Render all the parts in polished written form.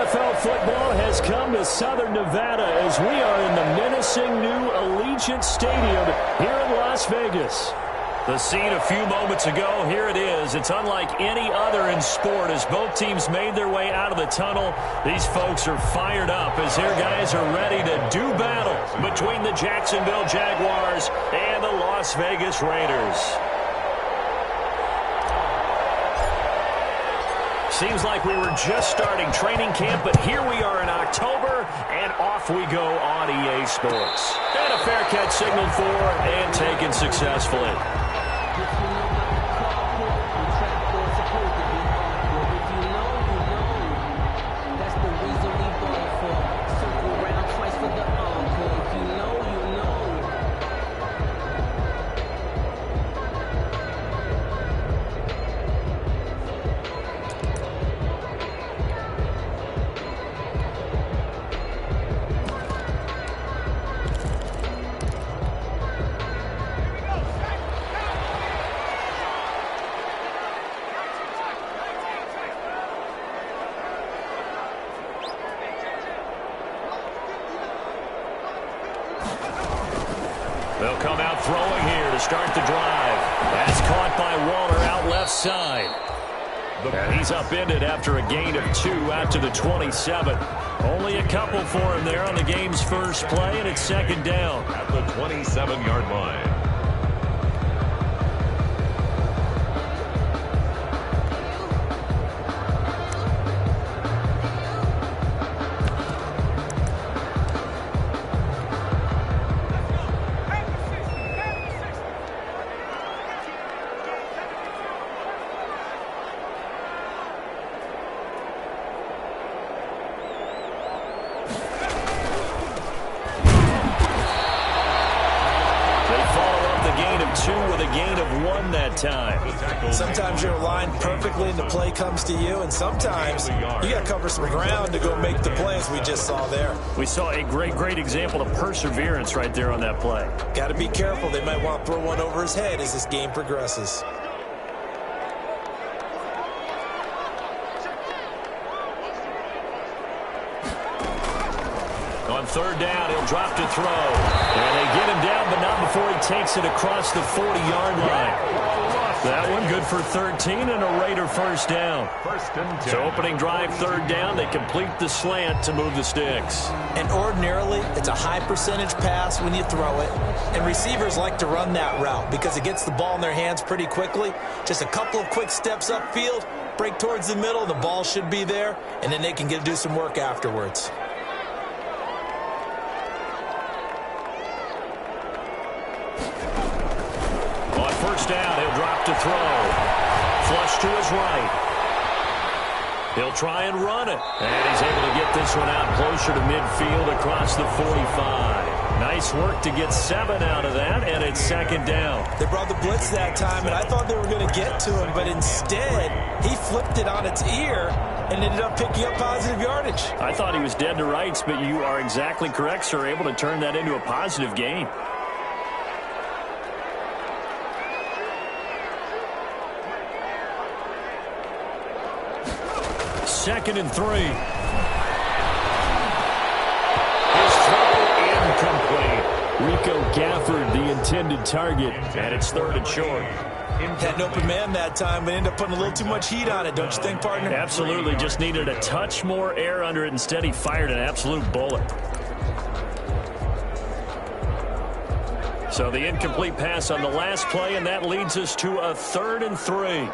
NFL football has come to Southern Nevada as we are in the menacing new Allegiant Stadium here in Las Vegas. The scene a few moments ago, here it is. It's unlike any other in sport as both teams made their way out of the tunnel. These folks are fired up as their guys are ready to do battle between the Jacksonville Jaguars and the Las Vegas Raiders. Seems like we were just starting training camp, but here we are in October, and off we go on EA Sports. And a fair catch signaled for and taken successfully. They'll come out throwing here to start the drive. That's caught by Waller out left side. And he's upended after a gain of 2 out to the 27. Only a couple for him there on the game's first play, and it's second down. At the 27-yard line. With a gain of 1 that time. Sometimes you're aligned perfectly and the play comes to you, and sometimes you got to cover some ground to go make the play, as we just saw there. We saw a great example of perseverance right there on that play. Got to be careful. They might want to throw one over his head as this game progresses. On third down, he'll drop to throw. And they get him down, but not before he takes it across the 40-yard line. That one good for 13 and a Raider first down. So opening drive, third down, they complete the slant to move the sticks. And ordinarily, it's a high percentage pass when you throw it. And receivers like to run that route because it gets the ball in their hands pretty quickly. Just a couple of quick steps upfield, break towards the middle, the ball should be there, and then they can do some work afterwards. First down, he'll drop to throw. Flush to his right. He'll try and run it. And he's able to get this one out closer to midfield across the 45. Nice work to get 7 out of that, and it's second down. They brought the blitz that time, and I thought they were going to get to him, but instead, he flipped it on its ear and ended up picking up positive yardage. I thought he was dead to rights, but you are exactly correct, sir. Able to turn that into a positive gain. Second and 3. His throw incomplete. Rico Gafford, the intended target, and it's third and short. Had an open man that time, but ended up putting a little too much heat on it, don't you think, partner? Absolutely. Just needed a touch more air under it. Instead, he fired an absolute bullet. So the incomplete pass on the last play, and that leads us to a third and 3.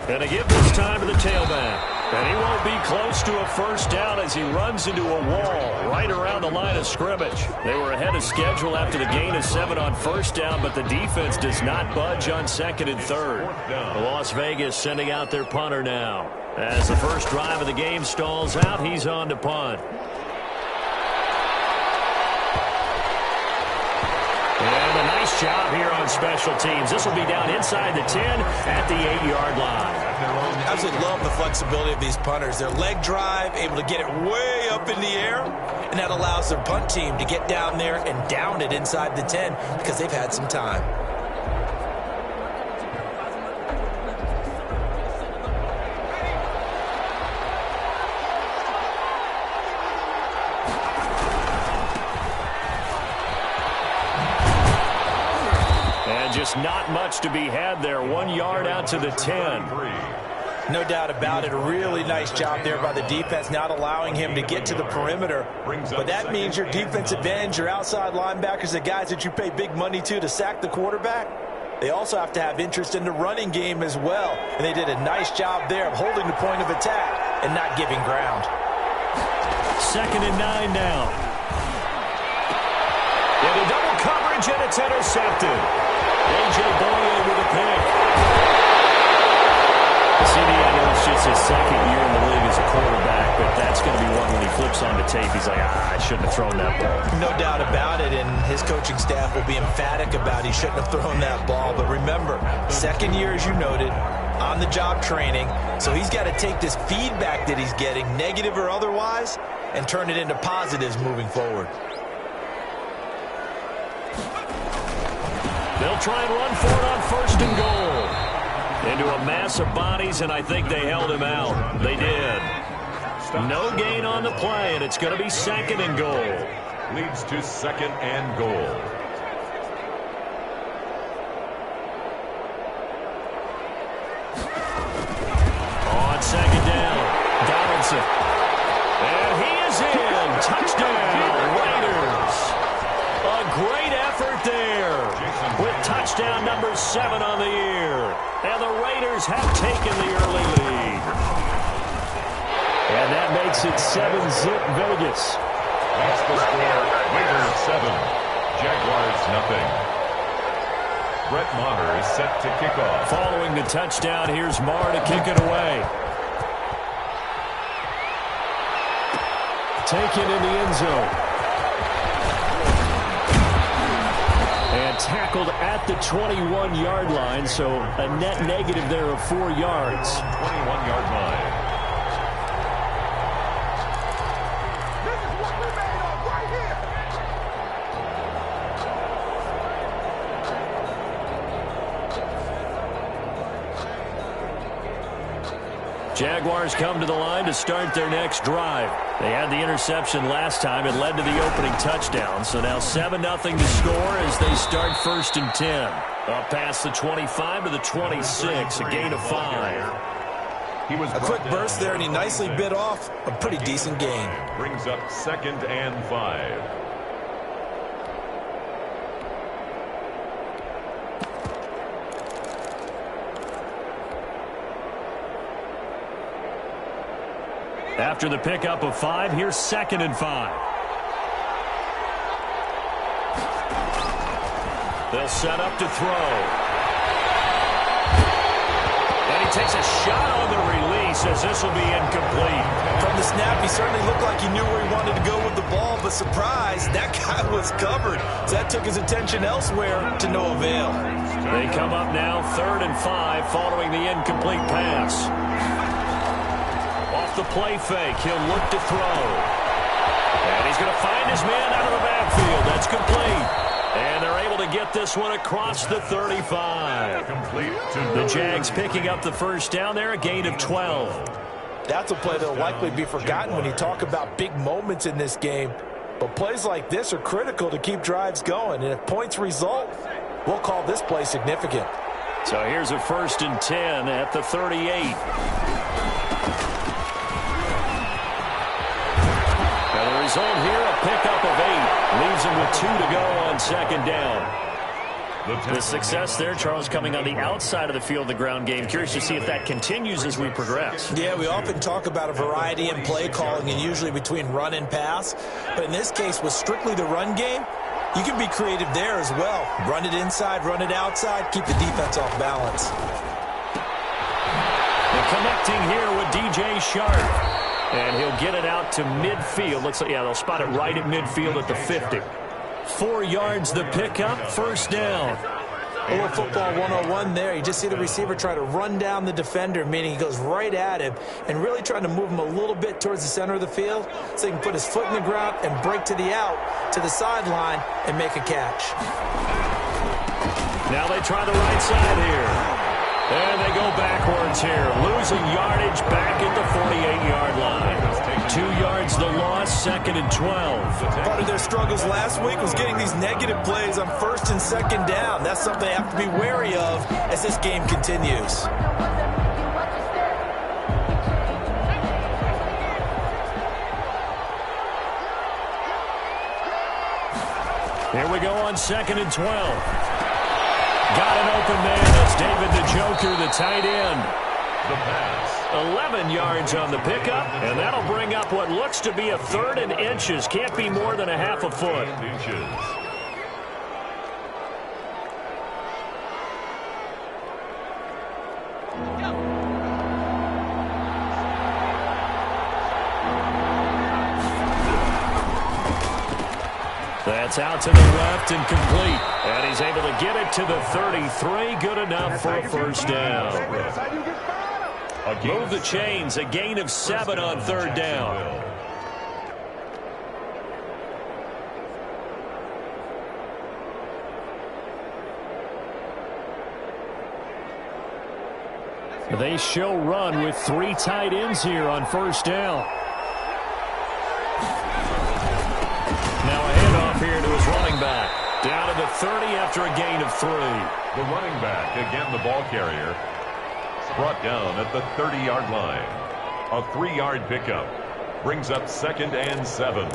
And a give this time to the tailback. And he won't be close to a first down as he runs into a wall right around the line of scrimmage. They were ahead of schedule after the gain of 7 on first down, but the defense does not budge on second and third. Las Vegas sending out their punter now. As the first drive of the game stalls out, he's on to punt. And a nice Nice job here on special teams. This will be down inside the 10 at the 8-yard line. I absolutely love the flexibility of these punters. Their leg drive, able to get it way up in the air, and that allows their punt team to get down there and down it inside the 10 because they've had some time. Just not much to be had there. 1 yard out to the 10. No doubt about it. A really nice job there by the defense, not allowing him to get to the perimeter. But that means your defense advantage, your outside linebackers, the guys that you pay big money to sack the quarterback, they also have to have interest in the running game as well. And they did a nice job there of holding the point of attack and not giving ground. 2nd and 9 now. Into double coverage, and it's intercepted. A.J. Boye with a pick. See, I know it's just his 2nd year in the league as a quarterback, but that's going to be one when he flips on the tape. He's like, I shouldn't have thrown that ball. No doubt about it, and his coaching staff will be emphatic about he shouldn't have thrown that ball. But remember, 2nd year, as you noted, on-the-job training, so he's got to take this feedback that he's getting, negative or otherwise, and turn it into positives moving forward. They'll try and run for it on 1st and goal. Into a mass of bodies, and I think they held him out. They did. No gain on the play, and it's going to be 2nd and goal. Leads to 2nd and goal. On 2nd down, Donaldson. And he is in. Touchdown, Raiders. A great effort there with touchdown number 7 on the year. And the Raiders have taken the early lead. And that makes it 7-zip Vegas. That's the score. Raiders 7, Jaguars nothing. Brett Maher is set to kick off. Following the touchdown, here's Maher to kick it away. Taken in the end zone. And tackled at the 21-yard line, so a net negative there of 4 yards. 21-yard line. This is what we made of right here. Jaguars come to the line to start their next drive. They had the interception last time. It led to the opening touchdown. So now 7-0 to score as they start 1st and 10. Up past the 25 to the 26, a gain of 5. He was a quick burst there, and he nicely bit off a pretty decent gain. Brings up 2nd and 5. After the pickup of 5, here's 2nd and 5. They'll set up to throw. And he takes a shot on the release as this will be incomplete. From the snap, he certainly looked like he knew where he wanted to go with the ball, but surprise, that guy was covered. So that took his attention elsewhere to no avail. They come up now 3rd and 5 following the incomplete pass. Off the play fake, he'll look to throw. And he's going to find his man out of the backfield. That's complete. And they're able to get this one across the 35. Complete to the Jags picking up the 1st down there, a gain of 12. That's a play that will likely be forgotten when you talk about big moments in this game. But plays like this are critical to keep drives going. And if points result, we'll call this play significant. So here's a 1st and 10 at the 38. The result here, a pickup of 8. Leaves him with 2 to go on 2nd down. The success there, Charles, coming on the outside of the field, the ground game. Curious to see if that continues as we progress. Yeah, we often talk about a variety in play calling and usually between run and pass. But in this case, with strictly the run game, you can be creative there as well. Run it inside, run it outside, keep the defense off balance. And connecting here with DJ Sharp. And he'll get it out to midfield. Looks like, yeah, they'll spot it right at midfield at the 50. 4 yards the pickup, first down. A little football 101 there. You just see the receiver try to run down the defender, meaning he goes right at him and really trying to move him a little bit towards the center of the field so he can put his foot in the ground and break to the out, to the sideline, and make a catch. Now they try the right side here. And they go backwards here, losing yardage back at the 48-yard line. 2 yards the loss, 2nd and 12. Part of their struggles last week was getting these negative plays on 1st and 2nd down. That's something they have to be wary of as this game continues. Here we go on 2nd and 12. Got an open man. That's David the Joker, the tight end. The pass. 11 yards on the pickup, and that'll bring up what looks to be a 3rd and inches. Can't be more than a half a foot. Inches. That's out to the left and complete. And he's able to get it to the 33. Good enough for a first down. Move the chains. A gain of 7 on 3rd down. They show run with 3 tight ends here on 1st down. Now a handoff here to his running back. Down to the 30 after a gain of 3. The running back, again the ball carrier, brought down at the 30-yard line. A 3-yard pickup brings up 2nd and 7.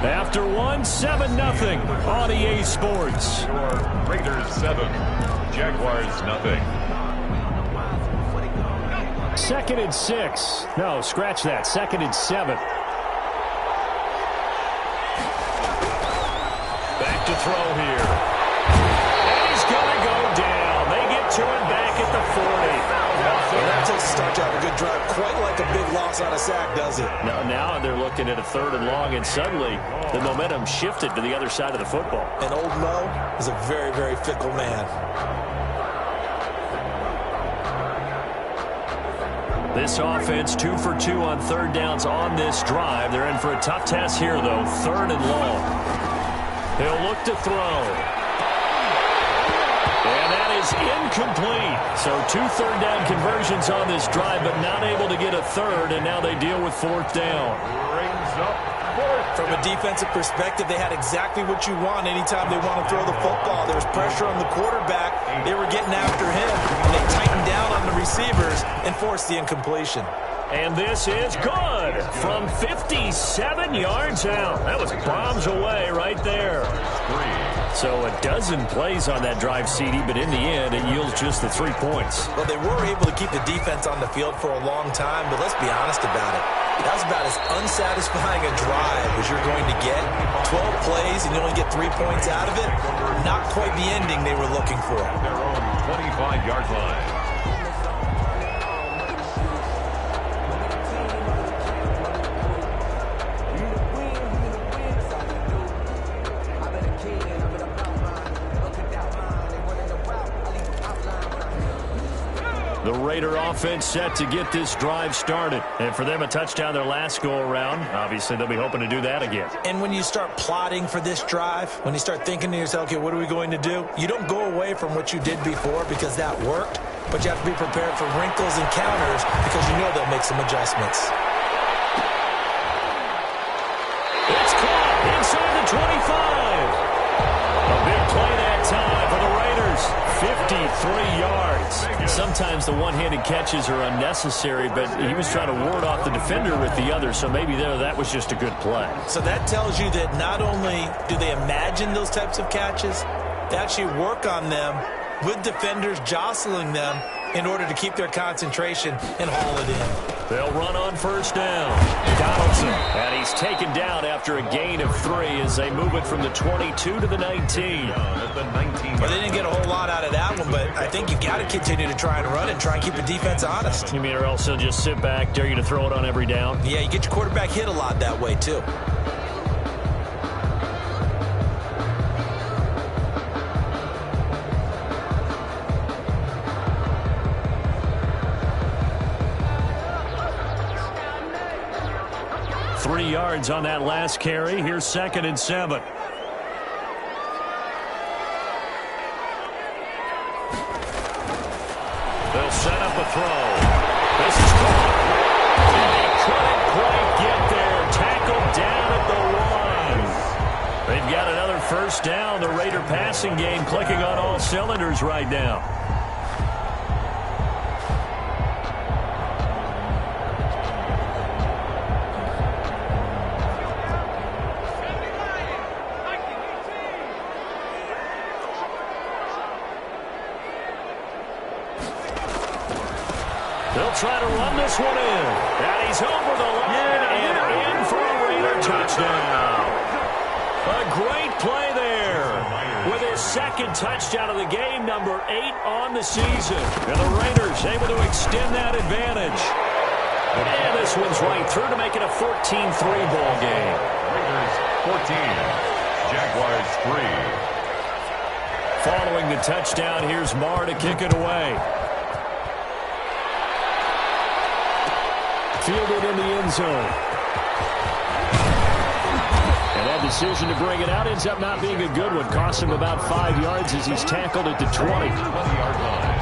After 1, 7-0 on EA Sports. Your Raiders 7, Jaguars nothing. 2nd and 6. No, scratch that. 2nd and 7. Back to throw here. And he's going to go down. They get to him back at the 40. Well, that takes a start to have a good drive. Quite like a big loss on a sack, does it? Now they're looking at a 3rd and long, and suddenly the momentum shifted to the other side of the football. And old Mo is a very, very fickle man. This offense 2 for 2 on 3rd downs on this drive. They're in for a tough test here, though. 3rd and long. They'll look to throw. And that is incomplete. So 2 third-down conversions on this drive, but not able to get a 3rd, and now they deal with 4th down. Brings up 4th. From a defensive perspective, they had exactly what you want anytime they want to throw the football. There was pressure on the quarterback. They were getting after him, and they tightened down on the receivers and forced the incompletion. And this is good from 57 yards out. That was bombs away right there. So a dozen plays on that drive, CD, but in the end, it yields just the 3 points. Well, they were able to keep the defense on the field for a long time, but let's be honest about it. That was about as unsatisfying a drive as you're going to get. 12 plays and you only get 3 points out of it. Not quite the ending they were looking for. Their own 25-yard line. The Raider offense set to get this drive started. And for them, a touchdown their last go-around. Obviously, they'll be hoping to do that again. And when you start plotting for this drive, when you start thinking to yourself, okay, what are we going to do? You don't go away from what you did before because that worked, but you have to be prepared for wrinkles and counters because you know they'll make some adjustments. It's caught inside the 25. A big play that time for the Raiders. 53 yards. Sometimes the one-handed catches are unnecessary, but he was trying to ward off the defender with the other, so maybe that was just a good play. So that tells you that not only do they imagine those types of catches, they actually work on them with defenders jostling them in order to keep their concentration and haul it in. They'll run on first down. Donaldson, and he's taken down after a gain of 3 as they move it from the 22 to the 19. At the 19. Well, they didn't get a whole lot out of that one, but I think you got to continue to try and run and try and keep the defense honest. You mean or else they'll just sit back, dare you to throw it on every down? Yeah, you get your quarterback hit a lot that way, too. Three yards on that last carry. Here's 2nd and 7. They'll set up a throw. This is caught. And they couldn't quite get there. Tackled down at the 1. They've got another first down. The Raider passing game clicking on all cylinders right now. They'll try to run this one in. And he's over the line and in for a Raider touchdown. A great play there with his 2nd touchdown of the game, number 8 on the season. And the Raiders able to extend that advantage. And this one's right through to make it a 14-3 ball game. Raiders 14, Jaguars 3. Following the touchdown, here's Marr to kick it away. Fielded in the end zone. And that decision to bring it out ends up not being a good one. Cost him about 5 yards as he's tackled at the 20-yard line.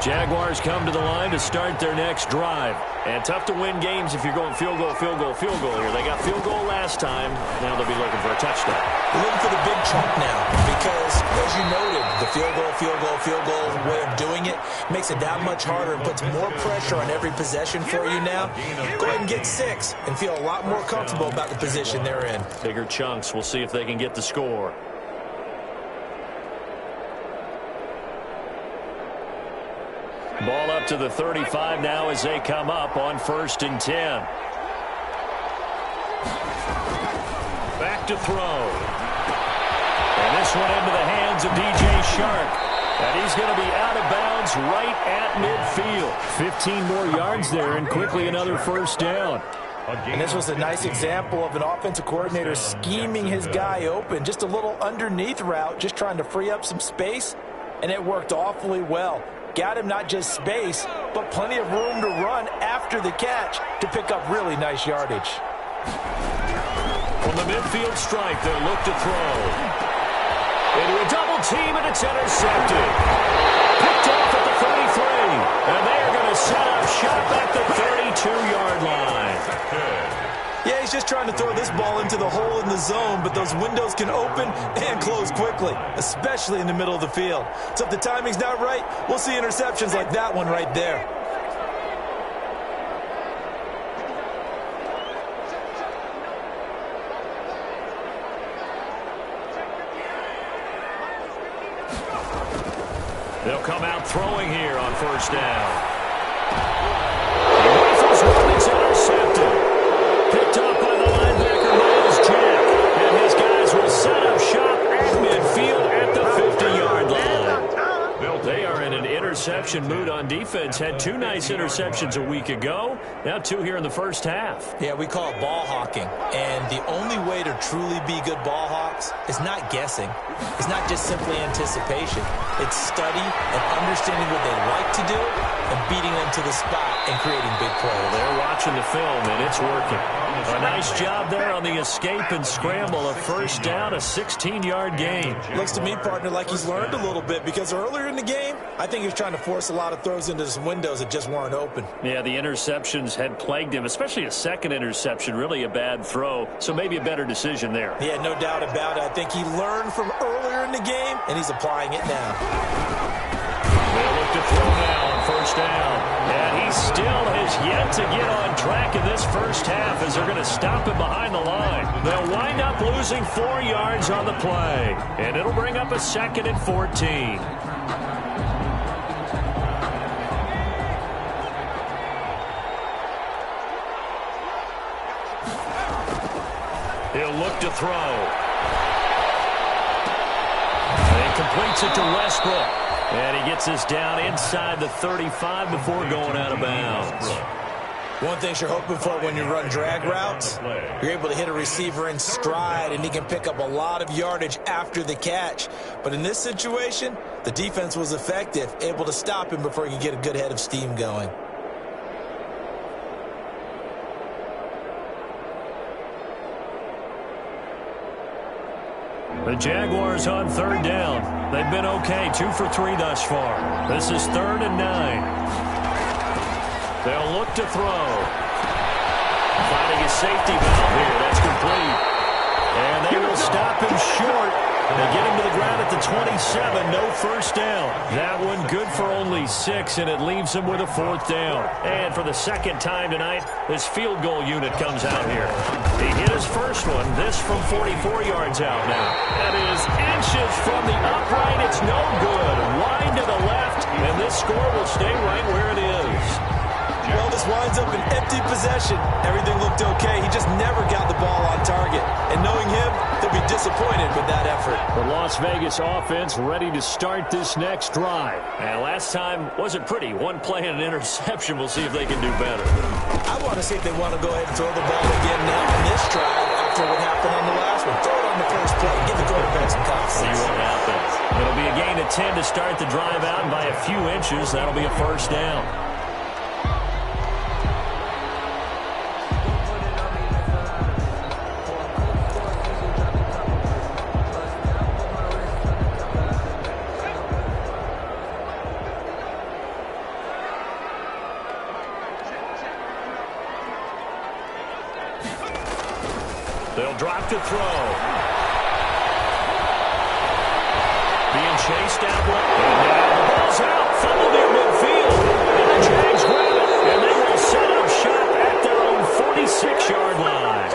Jaguars come to the line to start their next drive. And tough to win games if you're going field goal, field goal, field goal here. They got field goal last time. Now they'll be looking for a touchdown. They're looking for the big chunk now because, as you noted, the field goal way of doing it makes it that much harder and puts more pressure on every possession for you now. Go ahead and get 6 and feel a lot more comfortable about the position they're in. Bigger chunks. We'll see if they can get the score. Ball up to the 35 now as they come up on 1st and 10. Back to throw. And this one into the hands of DJ Shark. And he's going to be out of bounds right at midfield. 15 more yards there and quickly another first down. And this was a nice example of an offensive coordinator scheming his guy open. Just a little underneath route, just trying to free up some space. And it worked awfully well. Got him not just space, but plenty of room to run after the catch to pick up really nice yardage. From the midfield stripe, they'll look to throw. Into a double team, and it's intercepted. Picked off at the 33. And they are going to set up shop at the 32-yard line. Yeah, he's just trying to throw this ball into the hole in the zone, but those windows can open and close quickly, especially in the middle of the field. So if the timing's not right, we'll see interceptions like that one right there. They'll come out throwing here on 1st down. He rifles one that's intercepted. Picked up by the linebacker, Miles Jack. And his guys will set up shop at midfield at the 50-yard line. They are in an interception mood on defense. Had 2 nice interceptions a week ago. Now 2 here in the first half. Yeah, we call it ball hawking. And the only way to truly be good ball hawks is not guessing. It's not just simply anticipation. It's study and understanding what they like to do and beating them to the spot and creating big plays. They're watching the film, and it's working. A nice job there on the escape and scramble. A first down, a 16-yard gain. Looks to me, partner, like he's learned a little bit because earlier in the game, I think he was trying to force a lot of throws into some windows that just weren't open. Yeah, the interceptions had plagued him, especially a second interception, really a bad throw. So maybe a better decision there. Yeah, no doubt about it. I think he learned from earlier in the game, and he's applying it now. They'll look to throw now on 1st down. And he still has yet to get on track in this first half as they're going to stop him behind the line. They'll wind up losing 4 yards on the play. And it'll bring up a 2nd and 14. He'll look to throw. And completes it to Westbrook. And he gets this down inside the 35 before going out of bounds. One thing you're hoping for when you run drag routes, you're able to hit a receiver in stride, and he can pick up a lot of yardage after the catch. But in this situation, the defense was effective, able to stop him before he could get a good head of steam going. The Jaguars on third down. They've been okay, 2 for 3 thus far. This is 3rd and 9. They'll look to throw. Finding a safety valve here. That's complete. And they will stop him short. They get him to the ground at the 27. No first down. That one good for only 6, and it leaves him with a 4th down. And for the second time tonight, his field goal unit comes out here. He hit his first one. This from 44 yards out now. That is inches from the upright. It's no good. Wide to the left, and this score will stay right where it is. Well, this winds up an empty possession. Everything looked okay. He just never got the ball on target. And knowing him, he'll be disappointed with that effort. The Las Vegas offense ready to start this next drive. And last time wasn't pretty. One play and an interception. We'll see if they can do better. I want to see if they want to go ahead and throw the ball again now in this drive after what happened on the last one. Throw it on the first play. Give the quarterback some confidence. See what happens. It'll be a gain of 10 to start the drive out, and by a few inches, that'll be a first down. They'll drop to throw. Being chased out left. And the ball's out. Fumble near midfield. And the Jags grab it. And they will set up shop at their own 46-yard line.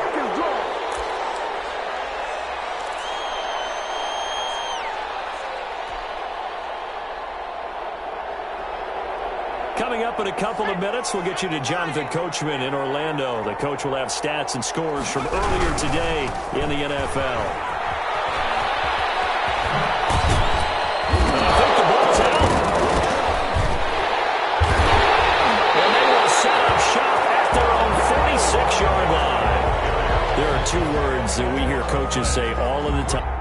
Coming up in a couple of minutes, we'll get you to Jonathan Coachman in Orlando. The coach will have stats and scores from earlier today in the NFL. And I think the ball's out. And they will set up shop at their own 46-yard line. There are 2 words that we hear coaches say all of the time.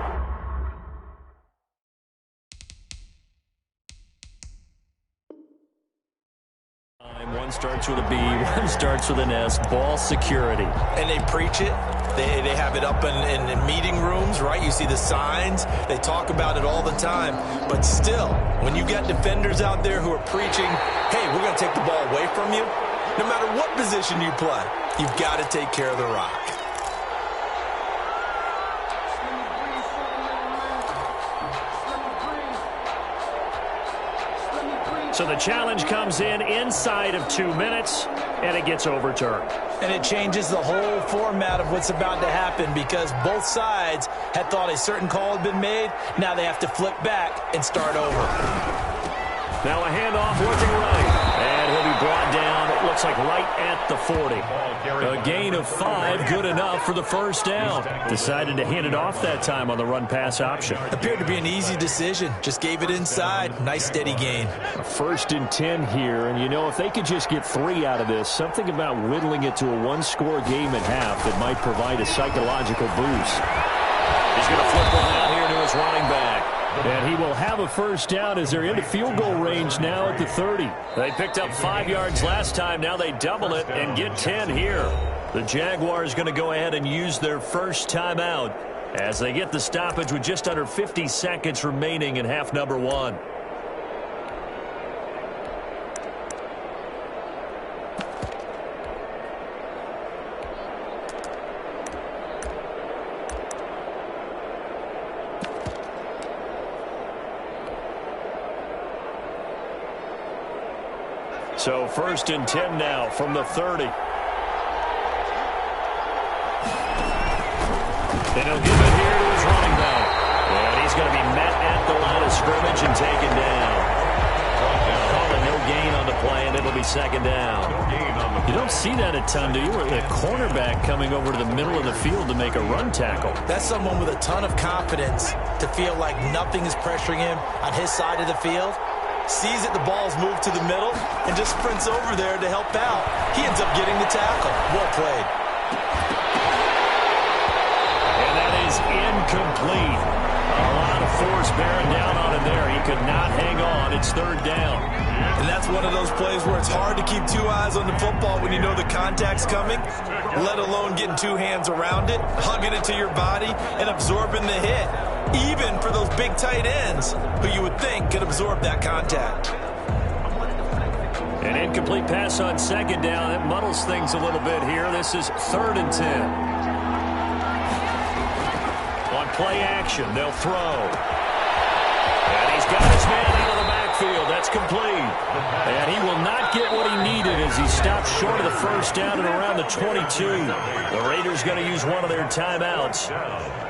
One starts with a B, one starts with an S. Ball security. And they preach it. They have it up in meeting rooms, right? You see the signs. They talk about it all the time. But still, when you got defenders out there who are preaching, hey, we're going to take the ball away from you, no matter what position you play, you've got to take care of the rock. So the challenge comes in inside of 2 minutes, and it gets overturned. And it changes the whole format of what's about to happen because both sides had thought a certain call had been made. Now they have to flip back and start over. Now a handoff working right. And he'll be brought down, it looks like right at the 40. A gain of 5, good enough for the first down. Decided to hand it off that time on the run-pass option. Appeared to be an easy decision. Just gave it inside. Nice steady gain. 1st and 10 here, and you know, if they could just get 3 out of this, something about whittling it to a 1-score game at half that might provide a psychological boost. He's going to flip one out here to his running back. And he will have a first down as they're into field goal range now at the 30. They picked up 5 yards last time. Now they double it and get 10 here. The Jaguars going to go ahead and use their first timeout as they get the stoppage with just under 50 seconds remaining in half number 1. So 1st and 10 now from the 30. And he'll give it here to his running back. And he's going to be met at the line of scrimmage and taken down. Calling no gain on the play and it'll be second down. You don't see that a ton, do you? Where the cornerback coming over to the middle of the field to make a run tackle. That's someone with a ton of confidence to feel like nothing is pressuring him on his side of the field. Sees that the ball's moved to the middle and just sprints over there to help out. He ends up getting the tackle. Well played. And that is incomplete. A lot of force bearing down on him there. He could not hang on. It's third down. And that's one of those plays where it's hard to keep two eyes on the football when you know the contact's coming, let alone getting two hands around it, hugging it to your body, and absorbing the hit. Even for those big tight ends who you would think could absorb that contact. An incomplete pass on second down. That muddles things a little bit here. This is 3rd and 10. On play action, they'll throw. And he's got his man out of the backfield. That's complete. And he will not get what he needed as he stopped short of the first down and around the 22. The Raiders going to use one of their timeouts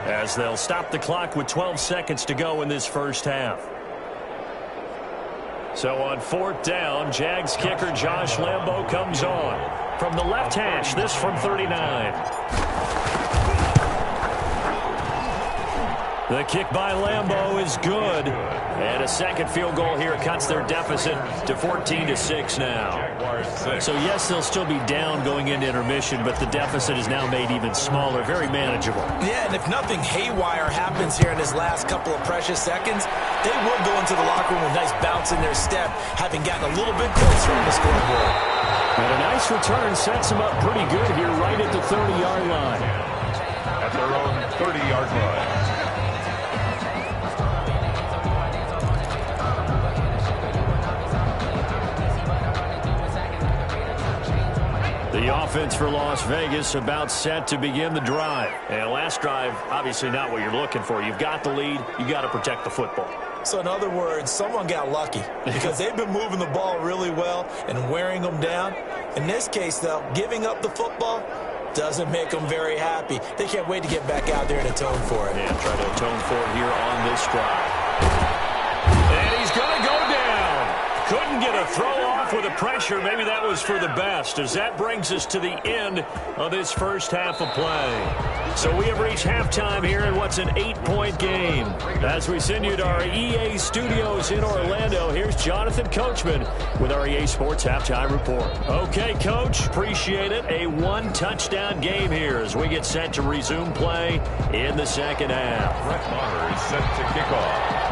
as they'll stop the clock with 12 seconds to go in this first half. So on 4th down, Jags kicker Josh Lambo comes on. From the left hash, this from 39. The kick by Lambo is good. And a second field goal here cuts their deficit to 14-6 now. So, yes, they'll still be down going into intermission, but the deficit is now made even smaller, very manageable. Yeah, and if nothing haywire happens here in this last couple of precious seconds, they will go into the locker room with a nice bounce in their step, having gotten a little bit closer on the scoreboard. And a nice return sets them up pretty good here right at the 30-yard line. At their own 30-yard line. The offense for Las Vegas about set to begin the drive. And last drive, obviously not what you're looking for. You've got the lead. You got to protect the football. So in other words, someone got lucky because they've been moving the ball really well and wearing them down. In this case, though, giving up the football doesn't make them very happy. They can't wait to get back out there and atone for it. Yeah, try to atone for it here on this drive. And he's going to go down. Couldn't get a throw off with the pressure. Maybe that was for the best, as that brings us to the end of this first half of play. So we have reached halftime here in what's an 8-point game. As we send you to our EA studios in Orlando, here's Jonathan Coachman with our EA Sports Halftime Report. Okay, Coach, appreciate it. A one-touchdown game here as we get set to resume play in the second half. Brett Maher is set to kick off.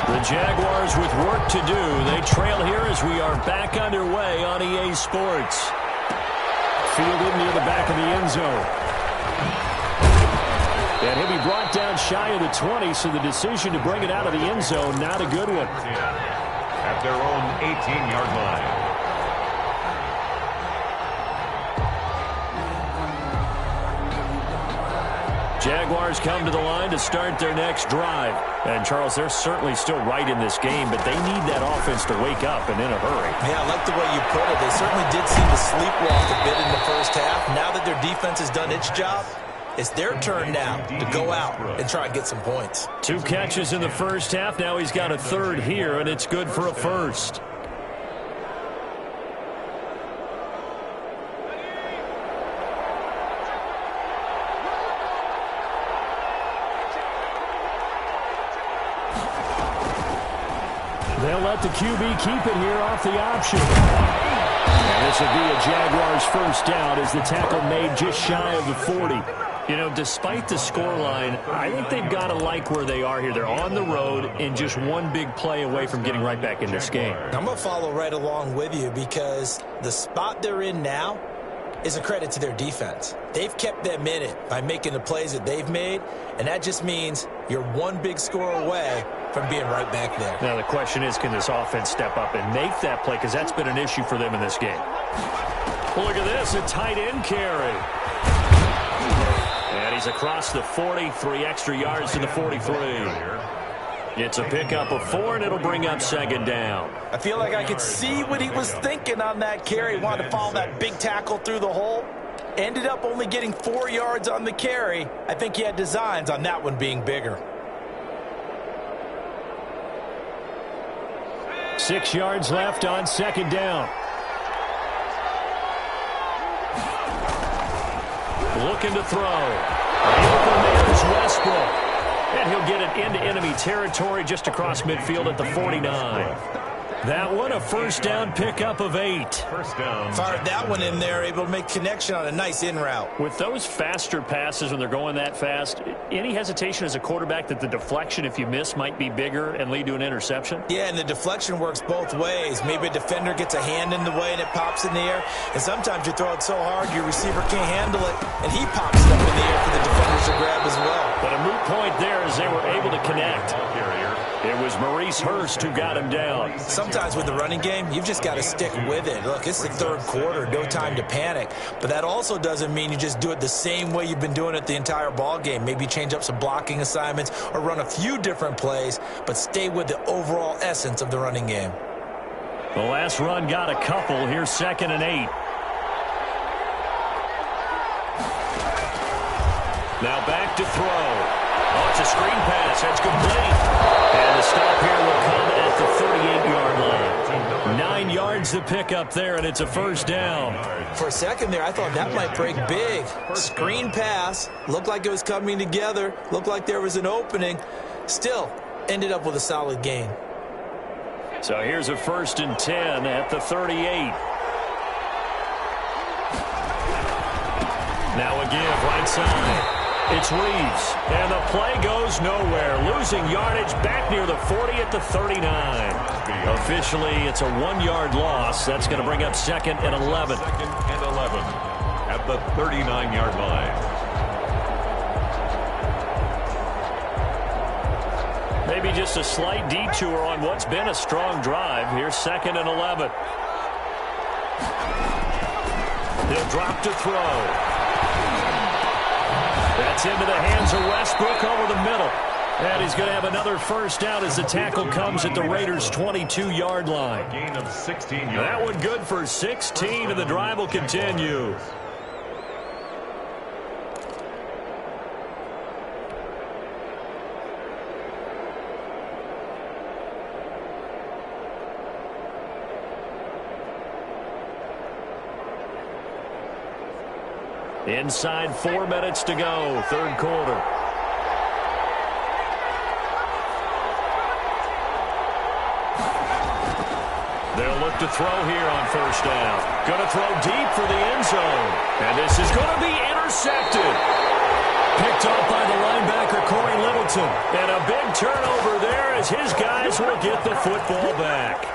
The Jaguars with work to do. They trail here as we are back underway on EA Sports. Fielded near the back of the end zone. And he'll be brought down shy of the 20, so the decision to bring it out of the end zone, not a good one. At their own 18-yard line. Jaguars come to the line to start their next drive. And, Charles, they're certainly still right in this game, but they need that offense to wake up and in a hurry. Yeah, I like the way you put it. They certainly did seem to sleepwalk a bit in the first half. Now that their defense has done its job, it's their turn now to go out and try and get some points. 2 catches in the first half. Now he's got a third here, and it's good for a first. They'll let the QB keep it here off the option. And this will be a Jaguars first down as the tackle made just shy of the 40. You know, despite the scoreline, I think they've got to like where they are here. They're on the road and just one big play away from getting right back in this game. I'm going to follow right along with you because the spot they're in now is a credit to their defense. They've kept them in it by making the plays that they've made, and that just means you're one big score away from being right back there. Now, the question is, can this offense step up and make that play? Because that's been an issue for them in this game. Well, look at this, a tight end carry. And he's across the 40, 3 extra yards to the 43. It's a pickup of 4, and it'll bring up second down. I feel like I could see what he was thinking on that carry. He wanted to follow that big tackle through the hole. Ended up only getting 4 yards on the carry. I think he had designs on that one being bigger. 6 yards left on second down. Looking to throw. The open man is Westbrook. And he'll get it into enemy territory just across midfield at the 49. That one, a first down pickup of 8. First down. Fired that one in there, able to make connection on a nice in route. With those faster passes when they're going that fast, any hesitation as a quarterback that the deflection, if you miss, might be bigger and lead to an interception? Yeah, and the deflection works both ways. Maybe a defender gets a hand in the way and it pops in the air. And sometimes you throw it so hard your receiver can't handle it, and he pops it up in the air for the defenders to grab as well. But a moot point there as they were able to connect. It was Maurice Hurst who got him down. Sometimes with the running game, you've just got to stick with it. Look, it's the third quarter, no time to panic. But that also doesn't mean you just do it the same way you've been doing it the entire ball game. Maybe change up some blocking assignments or run a few different plays, but stay with the overall essence of the running game. The last run got a couple. Here's 2nd and 8. Now back to throw. Oh, it's a screen pass. That's complete. And the stop here will come at the 38-yard line. 9 yards to pick up there, and it's a first down. For a second there, I thought that might break big. Screen pass. Looked like it was coming together. Looked like there was an opening. Still, ended up with a solid gain. So here's a 1st and 10 at the 38. Now a give right side. It's Reeves, and the play goes nowhere. Losing yardage back near the 40 at the 39. Officially, it's a 1-yard loss. That's going to bring up 2nd and 11. 2nd and 11 at the 39-yard line. Maybe just a slight detour on what's been a strong drive. Here's 2nd and 11. He'll drop to throw. That's into the hands of Westbrook over the middle. And he's going to have another first down as the tackle comes at the Raiders' 22-yard line. A gain of 16 yards. That one good for 16, and the drive will continue. Inside 4 minutes to go, third quarter. They'll look to throw here on first down. Going to throw deep for the end zone. And this is going to be intercepted. Picked off by the linebacker, Corey Littleton. And a big turnover there as his guys will get the football back.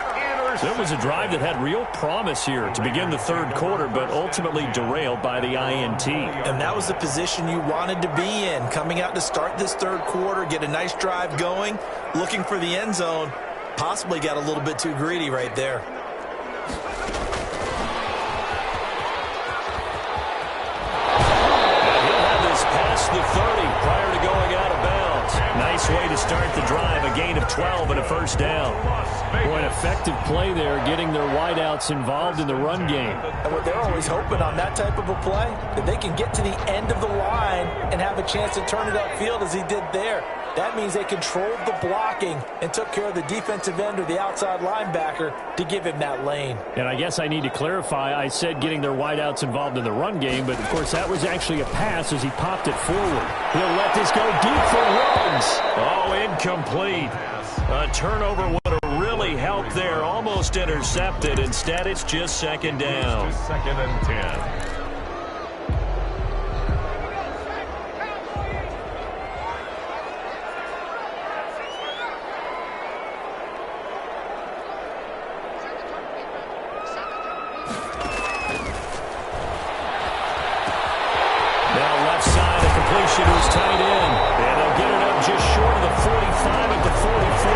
There was a drive that had real promise here to begin the third quarter, but ultimately derailed by the INT. And that was the position you wanted to be in, coming out to start this third quarter, get a nice drive going, looking for the end zone. Possibly got a little bit too greedy right there. And he'll have this past the 30 prior to going out of bounds. Nice way to start the drive, a gain of 12 and a first down. Boy, an effective play there, getting their wideouts involved in the run game. And what they're always hoping on that type of a play, that they can get to the end of the line and have a chance to turn it upfield as he did there. That means they controlled the blocking and took care of the defensive end or the outside linebacker to give him that lane. And I guess I need to clarify, I said getting their wideouts involved in the run game, but of course that was actually a pass as he popped it forward. He'll let this go deep for Ruggs. Oh, incomplete. A turnover would have really helped there, almost intercepted. Instead, it's just second down. 2nd and 10. To his tight end, and they'll get it up just short of the 45 at the 44.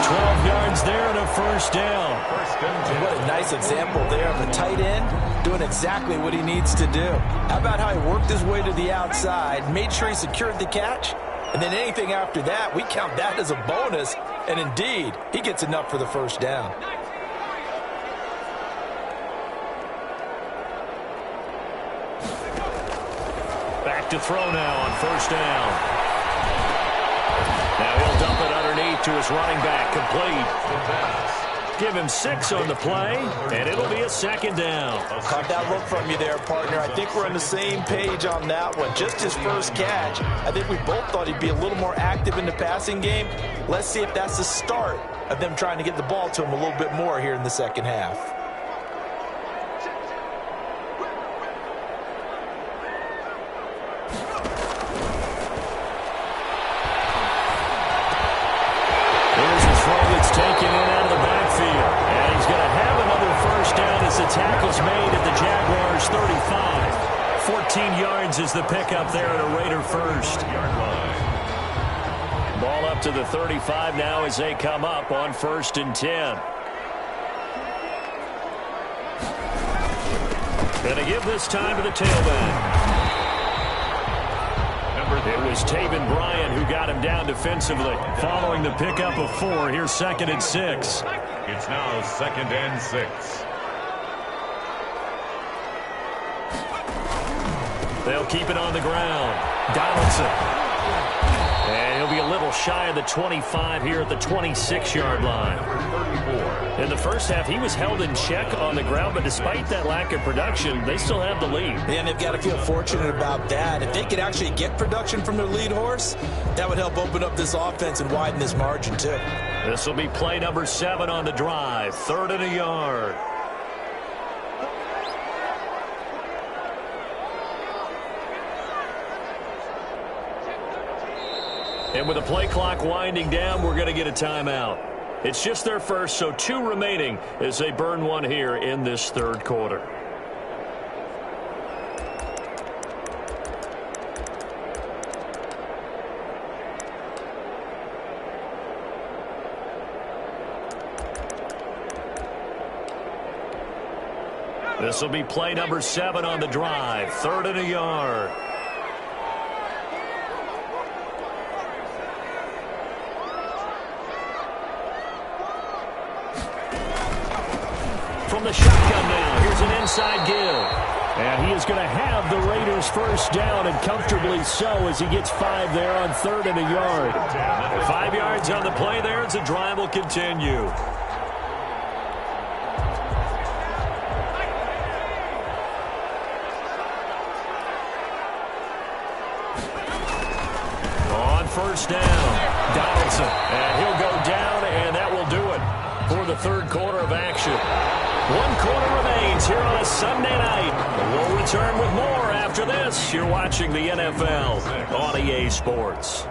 12 yards there and a first down. And what a nice example there of the tight end doing exactly what he needs to do. How about how he worked his way to the outside, made sure he secured the catch, and then anything after that, we count that as a bonus, and indeed, he gets enough for the first down. Back to throw now on first down. Now he'll dump it underneath to his running back, complete. Give him 6 on the play, and it'll be a second down. Caught that look from you there, partner. I think we're on the same page on that one. Just his first catch. I think we both thought he'd be a little more active in the passing game. Let's see if that's the start of them trying to get the ball to him a little bit more here in the second half. Here's a throw that's taken in out of the backfield. And he's going to have another first down as the tackle's made at the Jaguars' 35. 14 yards is the pickup there at a Raider first. Ball up to the 35 now as they come up on 1st and 10. Going to give this time to the tailback. It was Taven Bryan who got him down defensively. Following the pickup of 4, here's 2nd and 6. It's now 2nd and 6. They'll keep it on the ground. Donaldson. And he'll be a little shy of the 25 here at the 26-yard line. In the first half, he was held in check on the ground, but despite that lack of production, they still have the lead. And they've got to feel fortunate about that. If they could actually get production from their lead horse, that would help open up this offense and widen this margin, too. This will be play number 7 on the drive. 3rd and a yard. And with the play clock winding down, we're going to get a timeout. It's just their first, so 2 remaining as they burn one here in this 3rd quarter. This will be play number 7 on the drive. 3rd and a yard. From the shotgun now, here's an inside give. And he is going to have the Raiders first down, and comfortably so, as he gets 5 there on 3rd and a yard. 5 yards on the play there as the drive will continue. On 1st down, Donaldson. And he'll go down, and that will do it for the 3rd quarter of action. 1 quarter remains here on a Sunday night. We'll return with more after this. You're watching the NFL on EA Sports.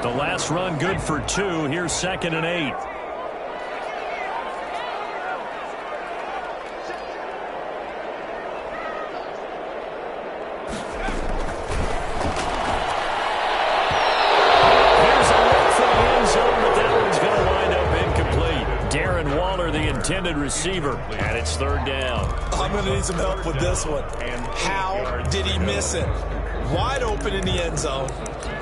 The last run good for 2. Here's 2nd and 8. Intended receiver, and it's 3rd down. I'm going to need some help with this one. How did he miss it? Wide open in the end zone.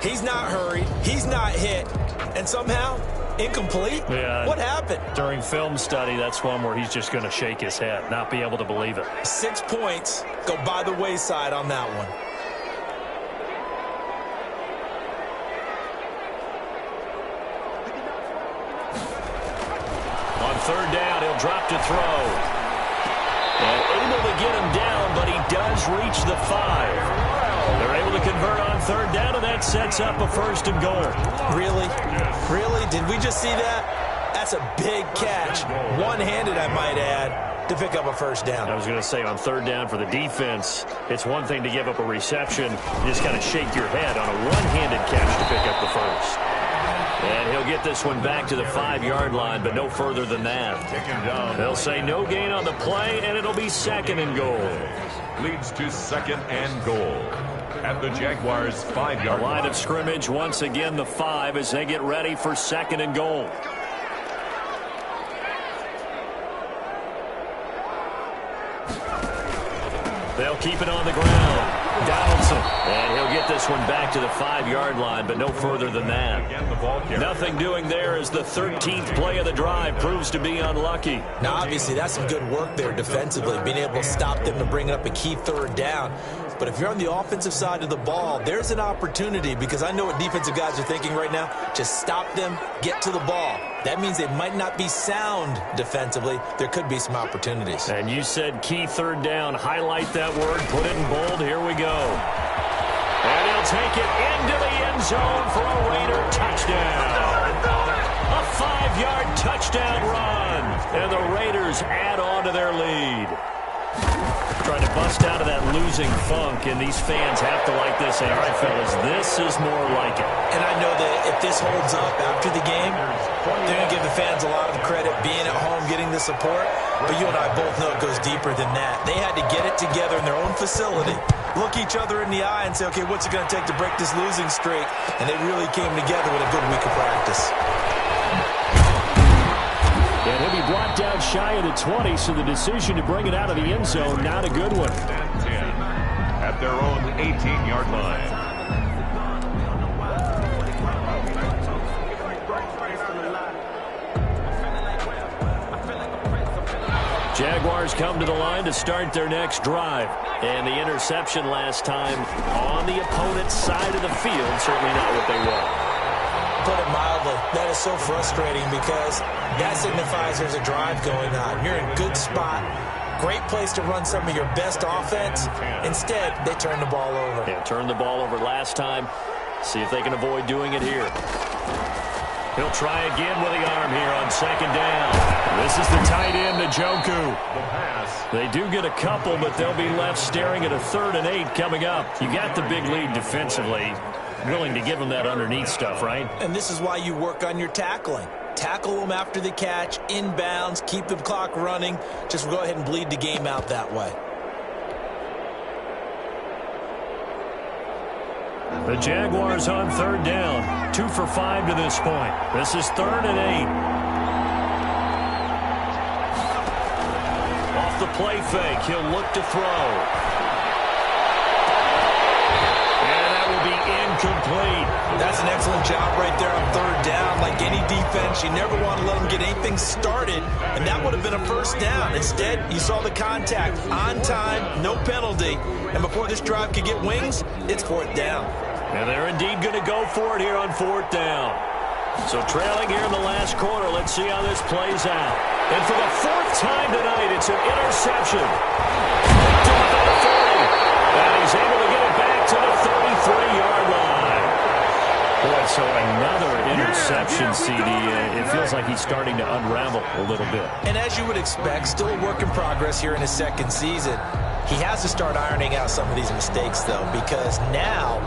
He's not hurried. He's not hit. And somehow, incomplete? Yeah. What happened? During film study, that's one where he's just going to shake his head, not be able to believe it. 6 points go by the wayside on that one. On 3rd down, he'll drop to throw. And able to get him down, but he does reach the 5. They're able to convert on 3rd down, and that sets up a 1st and goal. Really? Really? Did we just see that? That's a big catch. One-handed, I might add, to pick up a 1st down. I was going to say, on 3rd down for the defense, it's one thing to give up a reception. You just kind of shake your head on a one-handed catch to pick up the 1st. And he'll get this one back to the 5-yard line, but no further than that. They'll say no gain on the play, and it'll be 2nd and goal. Leads to 2nd and goal at the Jaguars' 5-yard line. Line of scrimmage, once again, the 5 as they get ready for 2nd and goal. They'll keep it on the ground. Donaldson. And he'll get this one back to the 5-yard line, but no further than that. Nothing doing there as the 13th play of the drive proves to be unlucky. Now, obviously, that's some good work there defensively, being able to stop them to bring up a key 3rd down. But if you're on the offensive side of the ball, there's an opportunity, because I know what defensive guys are thinking right now. Just stop them, get to the ball. That means they might not be sound defensively. There could be some opportunities. And you said key third down. Highlight that word. Put it in bold. Here we go. And he'll take it into the end zone for a Raider touchdown. A 5-yard touchdown run. And the Raiders add on to their lead. Trying to bust out of that losing funk, and these fans have to like this. Say, all right, fellas, this is more like it. And I know that if this holds up after the game, they're going to give the fans a lot of credit being at home, getting the support. But you and I both know it goes deeper than that. They had to get it together in their own facility, look each other in the eye and say, okay, what's it going to take to break this losing streak? And they really came together with a good week of practice. And he'll be brought down shy of the 20, so the decision to bring it out of the end zone, not a good one. And 10 at their own 18-yard line. Jaguars come to the line to start their next drive. And the interception last time on the opponent's side of the field, certainly not what they want. Put it mildly, that is so frustrating, because that signifies there's a drive going on. You're in a good spot, great place to run some of your best offense. Instead, they turn the ball over. Yeah, turned the ball over last time. See if they can avoid doing it here. He'll try again with the arm here on second down. This is the tight end, Njoku. They do get a couple, but they'll be left staring at a 3rd and 8 coming up. You got the big lead defensively. Willing to give them that underneath stuff, right? And this is why you work on your tackling. Tackle them after the catch, inbounds, keep the clock running. Just go ahead and bleed the game out that way. The Jaguars on 3rd down. 2 for 5 to this point. This is 3rd and 8. Off the play fake, he'll look to throw. Incomplete. That's an excellent job right there on 3rd down. Like any defense, you never want to let them get anything started, and that would have been a 1st down. Instead, you saw the contact on time, no penalty, and before this drive could get wings, it's 4th down. And they're indeed going to go for it here on 4th down. So trailing here in the last quarter, let's see how this plays out. And for the 4th time tonight, it's an interception. Picked off at the 40, and he's able to get it back to the 33-yard line. Boy, so another interception, CD. It feels like he's starting to unravel a little bit. And as you would expect, still a work in progress here in his 2nd season. He has to start ironing out some of these mistakes, though, because now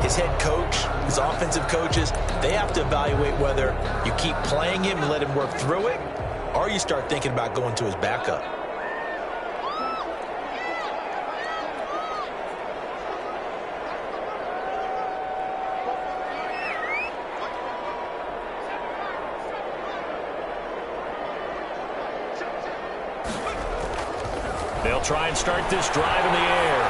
his head coach, his offensive coaches, they have to evaluate whether you keep playing him and let him work through it, or you start thinking about going to his backup. They'll try and start this drive in the air.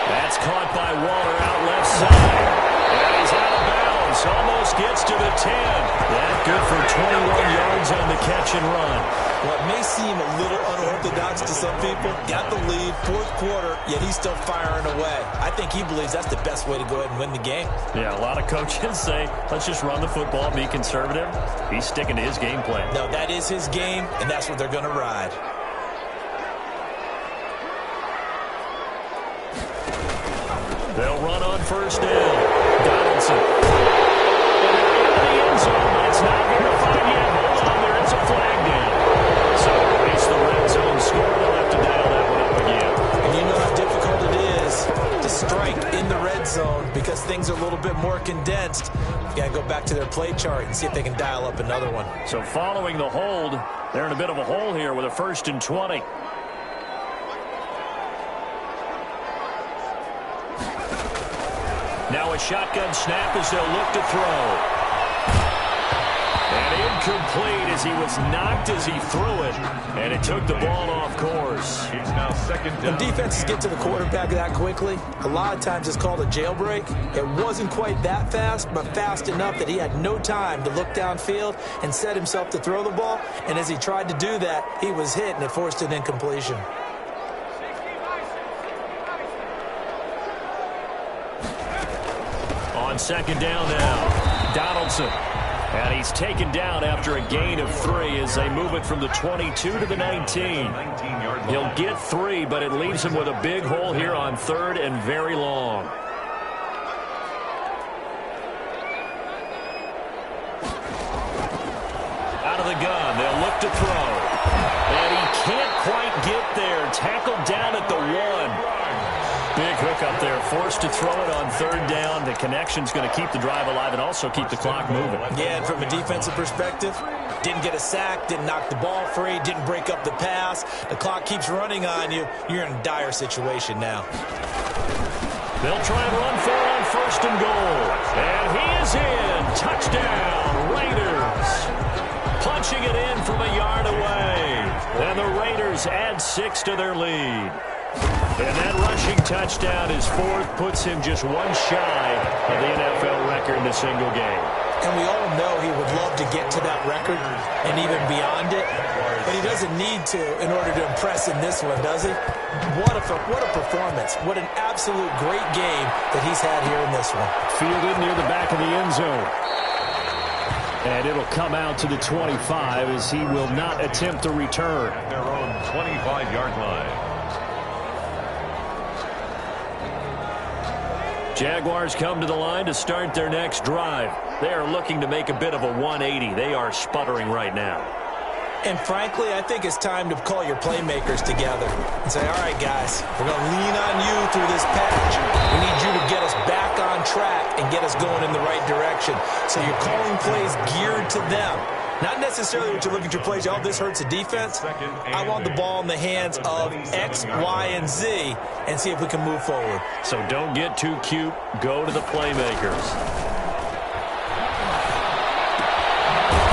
That's caught by Waller out left side. And he's out of bounds. Almost gets to the 10. That good for 21 yards on the catch and run. What may seem a little unorthodox to some people, got the lead, 4th quarter, yet he's still firing away. I think he believes that's the best way to go ahead and win the game. Yeah, a lot of coaches say, let's just run the football, be conservative. He's sticking to his game plan. No, that is his game, and that's what they're going to ride. They'll run on 1st down. Donaldson. And they're in the end zone, but it's not verified yet. Hold on, there is a flag down. So it's the red zone score. They'll have to dial that one up again. And you know how difficult it is to strike in the red zone because things are a little bit more condensed. You got to go back to their play chart and see if they can dial up another one. So following the hold, they're in a bit of a hole here with a 1st and 20. Now a shotgun snap as they'll look to throw. And incomplete as he was knocked as he threw it. And it took the ball off course. It's now 2nd down. When defenses get to the quarterback that quickly, a lot of times it's called a jailbreak. It wasn't quite that fast, but fast enough that he had no time to look downfield and set himself to throw the ball. And as he tried to do that, he was hit and it forced an incompletion. On second down now, Donaldson. And he's taken down after a gain of 3 as they move it from the 22 to the 19. He'll get 3, but it leaves him with a big hole here on 3rd and very long. Out of the gun, they'll look to throw. And he can't quite get there. Tackled down at the 1. Big hook up there, forced to throw it on 3rd down. The connection's going to keep the drive alive and also keep the clock moving. Yeah, and from a defensive perspective, didn't get a sack, didn't knock the ball free, didn't break up the pass. The clock keeps running on you. You're in a dire situation now. They'll try and run for it on 1st and goal. And he is in. Touchdown, Raiders. Punching it in from a yard away. And the Raiders add 6 to their lead. And that rushing touchdown is 4th, puts him just 1 shy of the NFL record in a single game. And we all know he would love to get to that record and even beyond it, but he doesn't need to in order to impress in this one, does he? What a performance. What an absolute great game that he's had here in this one. Fielded near the back of the end zone. And it'll come out to the 25 as he will not attempt a return. Their own 25-yard line. Jaguars come to the line to start their next drive. They are looking to make a bit of a 180. They are sputtering right now. And frankly, I think it's time to call your playmakers together and say, all right, guys, we're going to lean on you through this patch. We need you to get us back on track and get us going in the right direction. So you're calling plays geared to them. Not necessarily what you're looking at your plays. Oh, this hurts the defense. I want the ball in the hands of X, Y, and Z and see if we can move forward. So don't get too cute. Go to the playmakers.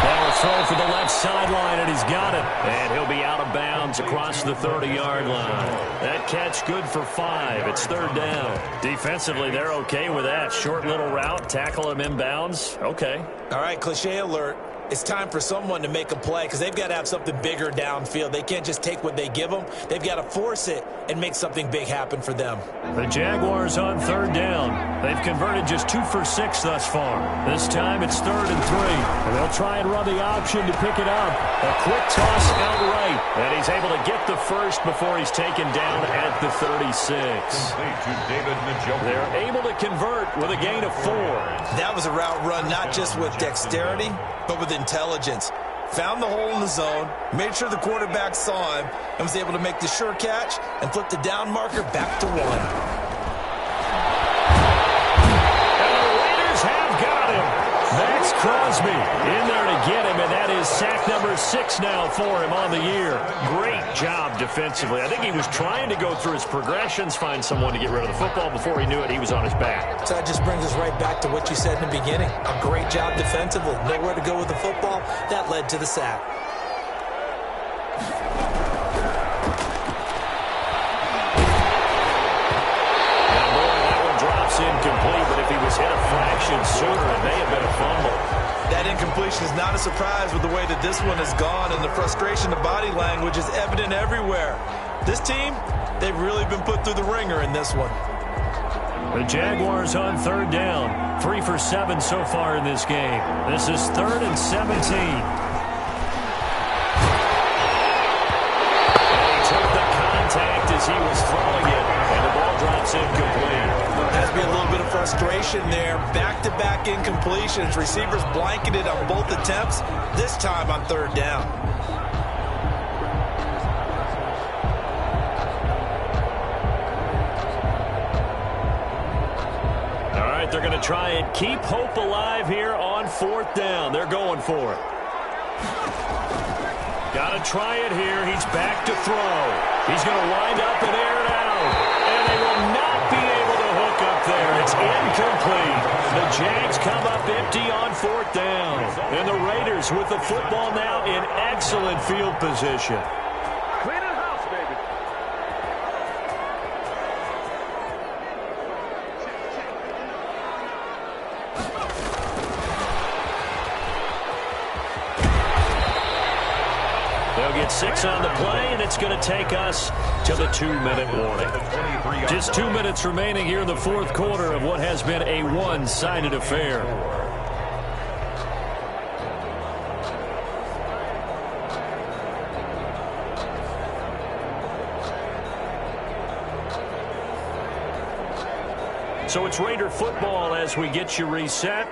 Now a throw for the left sideline, and he's got it. And he'll be out of bounds across the 30-yard line. That catch good for 5. It's 3rd down. Defensively, they're okay with that. Short little route, tackle him inbounds. Okay. All right, cliche alert. It's time for someone to make a play because they've got to have something bigger downfield. They can't just take what they give them. They've got to force it and make something big happen for them. The Jaguars on 3rd down. They've converted just 2 for 6 thus far. This time it's 3rd and 3. And they'll try and run the option to pick it up. A quick toss outright. And he's able to get the first before he's taken down at the 36. They're able to convert with a gain of 4. That was a route run not just with dexterity, but with intelligence. Found the hole in the zone, made sure the quarterback saw him, and was able to make the sure catch and flip the down marker back to 1. And the Raiders have got him. Max Crosby in there to get him, and that is sack number 6 now for him on the year. Great job defensively. I think he was trying to go through his progressions, find someone to get rid of the football. Before he knew it, he was on his back. So that just brings us right back to what you said in the beginning. A great job defensively. Nowhere to go with the football. That led to the sack. And boy, that one drops incomplete, but if he was hit a fraction sooner, it may have been a fumble. That incompletion is not a surprise with the way that this one has gone, and the frustration of body language is evident everywhere. This team, they've really been put through the ringer in this one. The Jaguars on 3rd down. 3 for 7 so far in this game. This is 3rd and 17. And he took the contact as he was throwing it, and the ball drops incomplete. Has to be a little bit of frustration there. Back-to-back incompletions. Receivers blanketed on both attempts, this time on 3rd down. All right, they're going to try and keep hope alive here on 4th down. They're going for it. Got to try it here. He's back to throw. He's going to wind up and air it out. And they will not be able to hook up there. It's incomplete. The Jags come up empty on 4th down. And the Raiders with the football now in excellent field position. Cleaning house, baby. They'll get 6 on the play, and it's going to take us to the 2-minute warning. Just 2 minutes remaining here in the fourth quarter of what has been a one-sided affair. So it's Raider football as we get you reset.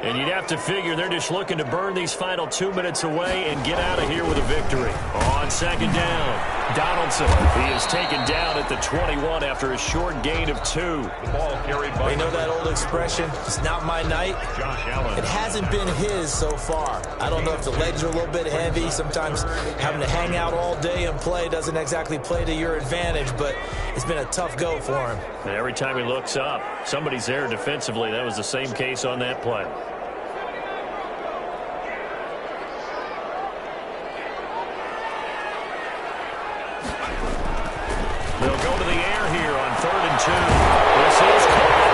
And you'd have to figure they're just looking to burn these final 2 minutes away and get out of here with a victory. On second down, Donaldson. He is taken down at the 21 after a short gain of 2. The ball carried by... We know that old expression, it's not my night. Josh Allen. It hasn't been his so far. I don't know if the legs are a little bit heavy. Sometimes having to hang out all day and play doesn't exactly play to your advantage, but it's been a tough go for him. And every time he looks up, somebody's there defensively. That was the same case on that play. They'll go to the air here on 3rd and 2. This is caught.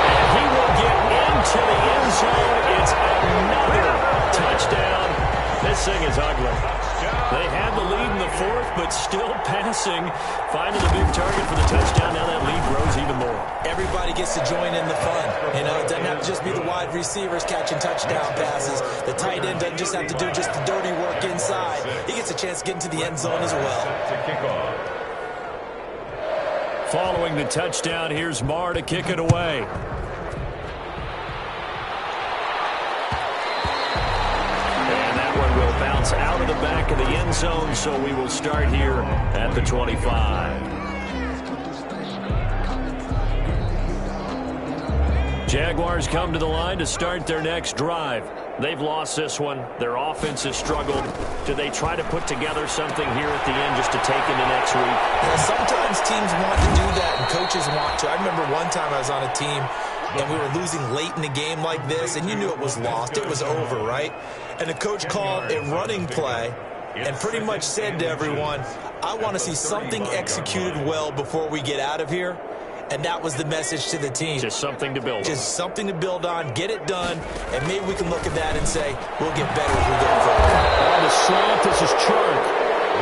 And he will get into the end zone. It's another touchdown. This thing is ugly. They had the lead in the fourth, but still passing. Finding the big target for the touchdown. Now that lead grows even more. Everybody gets to join in the fun. You know, it doesn't have to just be the wide receivers catching touchdown passes. The tight end doesn't just have to do just the dirty work inside. He gets a chance to get into the end zone as well. To kick off. Following the touchdown, here's Marr to kick it away. And that one will bounce out of the back of the end zone, so we will start here at the 25. Jaguars come to the line to start their next drive. They've lost this one. Their offense has struggled. Do they try to put together something here at the end just to take into next week? Yeah, sometimes teams want to do that and coaches want to. I remember one time I was on a team and we were losing late in the game like this, and you knew it was lost. It was over, right? And the coach called a running play and pretty much said to everyone, I want to see something executed well before we get out of here. And that was the message to the team. Just something to build on. Just something to build on, get it done, and maybe we can look at that and say, we'll get better as we go forward. On the slant, this is Chark.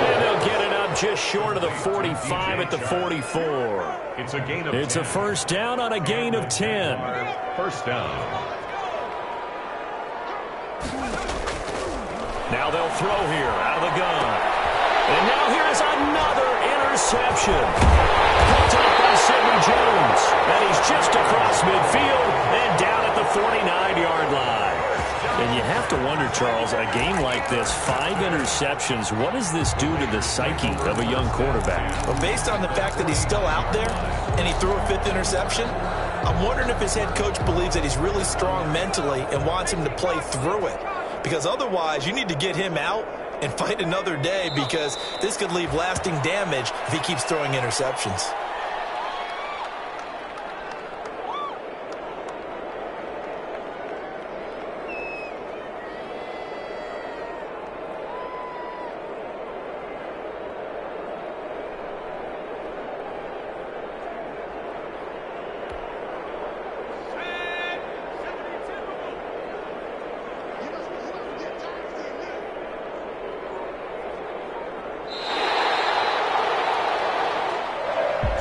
And they'll get it up just short of the 45 at the 44. It's a gain of It's 10. a first down on a gain of 10. First down. Now they'll throw here out of the gun. And now here is another interception. Picked up by Sidney Jones. And he's just across midfield and down at the 49-yard line. And you have to wonder, Charles, a game like this, 5 interceptions, what does this do to the psyche of a young quarterback? Well, based on the fact that he's still out there and he threw a 5th interception, I'm wondering if his head coach believes that he's really strong mentally and wants him to play through it. Because otherwise, you need to get him out and fight another day, because this could leave lasting damage if he keeps throwing interceptions.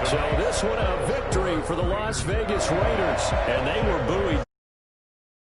So this one a victory for the Las Vegas Raiders, and they were buoyed.